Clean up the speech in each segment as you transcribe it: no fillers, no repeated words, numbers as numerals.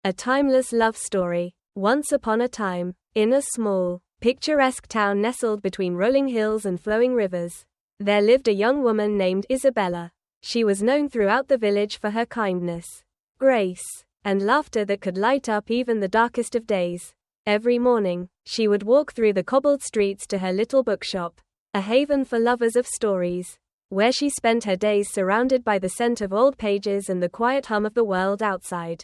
A timeless love story. Once upon a time, in a small, picturesque town nestled between rolling hills and flowing rivers, there lived a young woman named Isabella. She was known throughout the village for her kindness, grace, and laughter that could light up even the darkest of days. Every morning, she would walk through the cobbled streets to her little bookshop, a haven for lovers of stories, where she spent her days surrounded by the scent of old pages and the quiet hum of the world outside.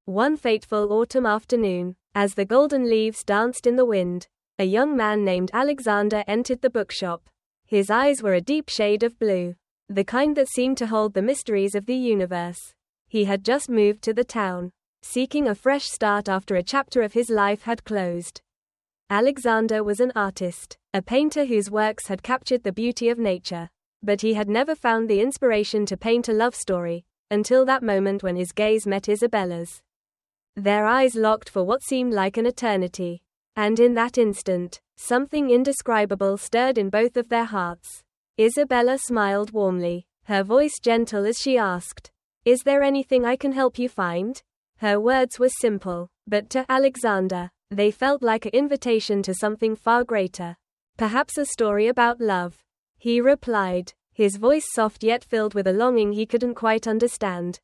One fateful autumn afternoon, as the golden leaves danced in the wind, a young man named Alexander entered the bookshop. His eyes were a deep shade of blue, the kind that seemed to hold the mysteries of the universe. He had just moved to the town, seeking a fresh start after a chapter of his life had closed. Alexander was an artist, a painter whose works had captured the beauty of nature, but he had never found the inspiration to paint a love story, until that moment when his gaze met Isabella's. Their eyes locked for what seemed like an eternity, and in that instant, something indescribable stirred in both of their hearts. Isabella smiled warmly, her voice gentle as she asked, "Is there anything I can help you find?" Her words were simple, but to Alexander, they felt like an invitation to something far greater. "Perhaps a story about love," he replied, his voice soft yet filled with a longing he couldn't quite understand.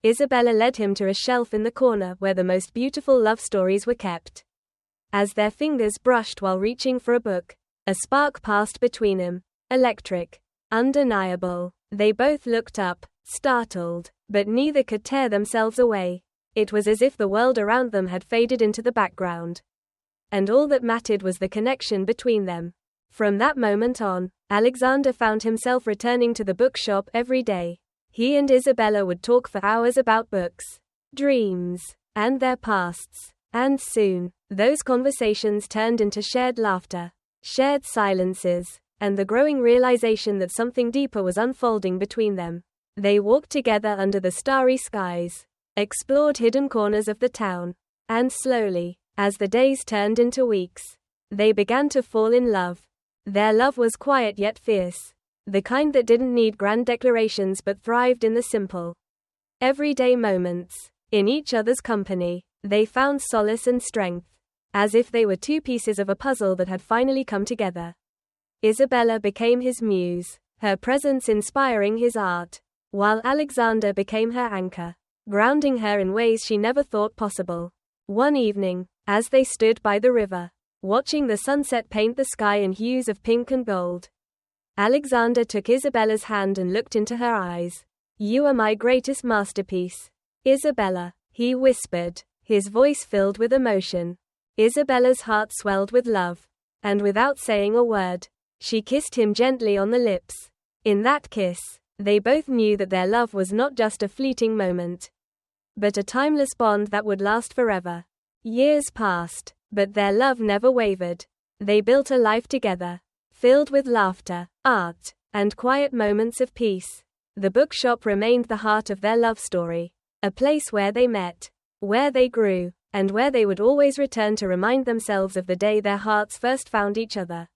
Isabella led him to a shelf in the corner where the most beautiful love stories were kept. As their fingers brushed while reaching for a book, a spark passed between them, electric, undeniable. They both looked up, startled, but neither could tear themselves away. It was as if the world around them had faded into the background, and all that mattered was the connection between them. From that moment on, Alexander found himself returning to the bookshop every day. He and Isabella would talk for hours about books, dreams, and their pasts. And soon, those conversations turned into shared laughter, shared silences, and the growing realization that something deeper was unfolding between them. They walked together under the starry skies, explored hidden corners of the town, and slowly, as the days turned into weeks, they began to fall in love. Their love was quiet yet fierce, the kind that didn't need grand declarations but thrived in the simple, everyday moments. In each other's company, they found solace and strength, as if they were two pieces of a puzzle that had finally come together. Isabella became his muse, her presence inspiring his art, while Alexander became her anchor, grounding her in ways she never thought possible. One evening, as they stood by the river, watching the sunset paint the sky in hues of pink and gold, Alexander took Isabella's hand and looked into her eyes. "You are my greatest masterpiece, Isabella," he whispered, his voice filled with emotion. Isabella's heart swelled with love, and without saying a word, she kissed him gently on the lips. In that kiss, they both knew that their love was not just a fleeting moment, but a timeless bond that would last forever. Years passed, but their love never wavered. They built a life together, filled with laughter, art, and quiet moments of peace. The bookshop remained the heart of their love story, a place where they met, where they grew, and where they would always return to remind themselves of the day their hearts first found each other.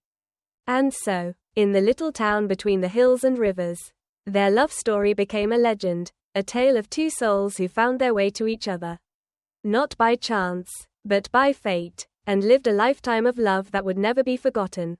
And so, in the little town between the hills and rivers, their love story became a legend, a tale of two souls who found their way to each other, not by chance, but by fate, and lived a lifetime of love that would never be forgotten.